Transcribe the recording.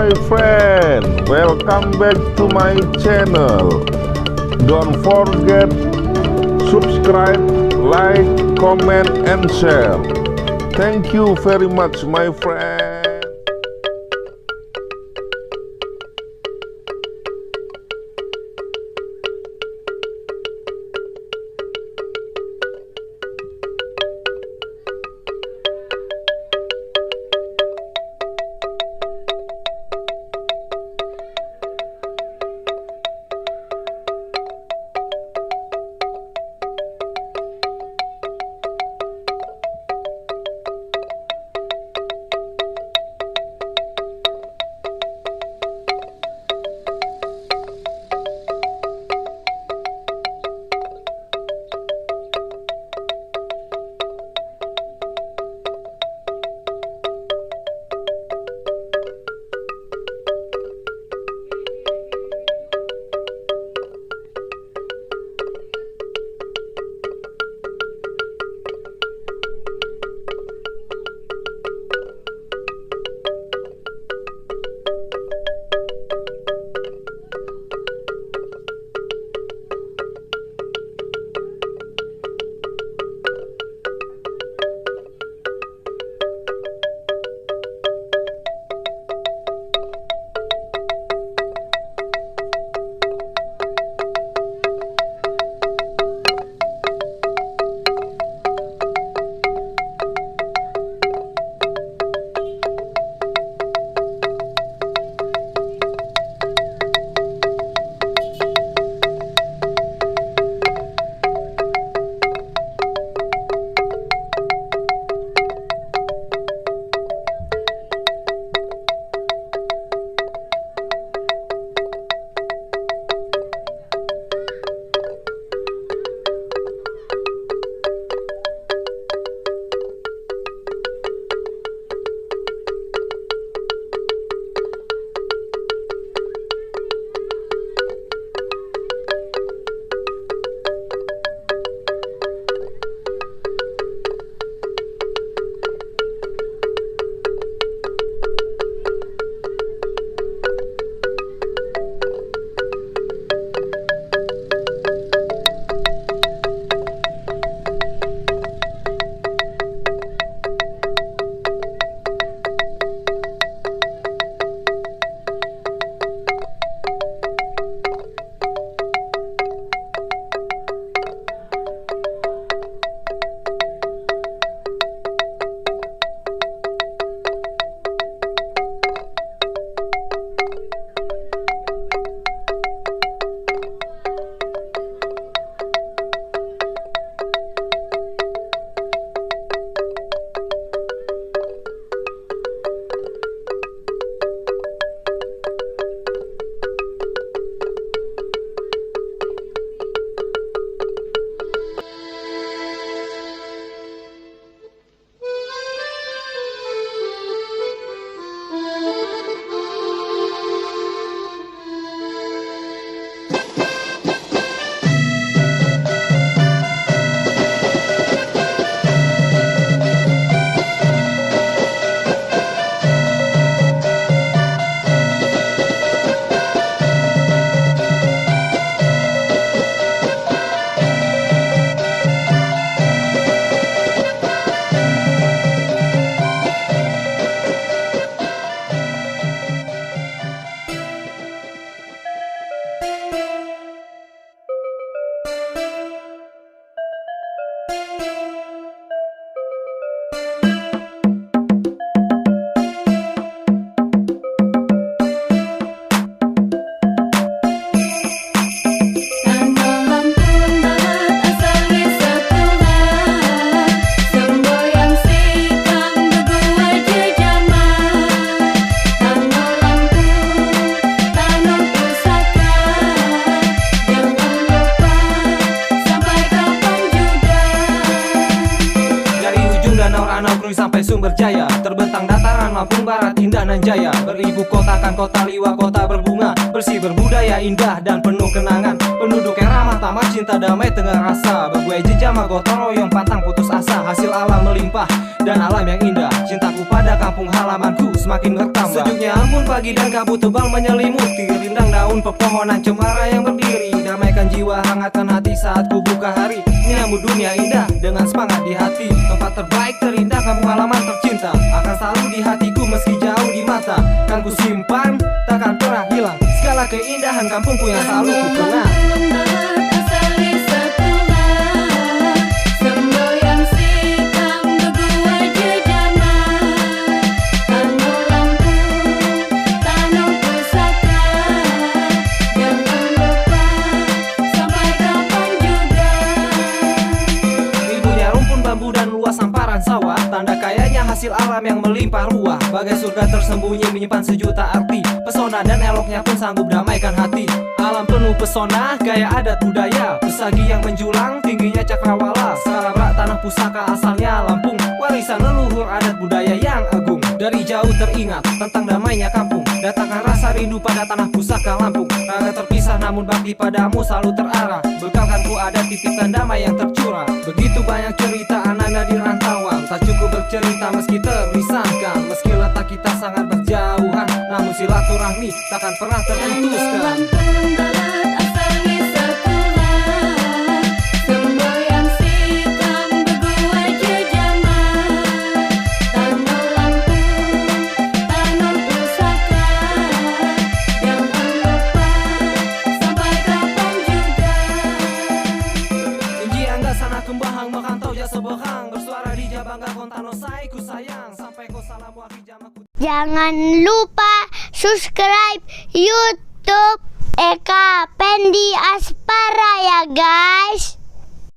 my friend, welcome back to my channel. Don't forget subscribe, like, comment, and share. Thank you very much, my friend. sampai Sumber Jaya, terbentang dataran Lampung Barat, Indah nan Jaya. Beribu kotakan kota liwa, kota berbunga, bersih, berbudaya indah dan penuh kenangan. Penduduk yang ramah, tamah, cinta, damai, tengah rasa. Berbuai jejama, gotong royong, pantang putus asa. Hasil alam melimpah dan alam yang indah. Cintaku pada kampung halamanku semakin bertambah. Sejuknya embun pagi dan kabut tebal menyelimuti. Rindang daun pepohonan cemara yang berdiri. Damaikan jiwa, hangatkan hati saat ku buka hari. Menyambut dunia indah dengan semangat di hati. Tempat terbaik, terindah, kampung halaman tercinta akan selalu di hatiku meski jauh di mata. Kan ku simpan, takkan pernah hilang segala keindahan kampungku yang selalu ku kenang. Dan luas hamparan sawah, tanda kayanya hasil alam yang melimpah ruah. Bagai surga tersembunyi menyimpan sejuta arti. Pesona dan eloknya pun sanggup damaikan hati. Alam penuh pesona, gaya adat budaya. Pesagi yang menjulang, tingginya cakrawala. Salabrak tanah pusaka asalnya Lampung. Warisan leluhur adat budaya yang agung. Dari jauh teringat tentang damainya kampung. Datangkan rasa rindu pada tanah pusaka Lampung. Raga terpisah namun bakti padamu selalu terarah. Bekalkan ku ada titipkan damai yang tercurah. Begitu banyak cerita anak-anak di rantauan. Tak cukup bercerita meski terpisahkan. Meski letak kita sangat berjauhan, namun silaturahmi takkan pernah terputuskan. Kembahang merantau ja sebehang, bersuara di Jabangga Kontano sai ku sayang, sampai ko salamu akhi jamaku. Jangan lupa subscribe YouTube Eka Pendi Aspara ya guys.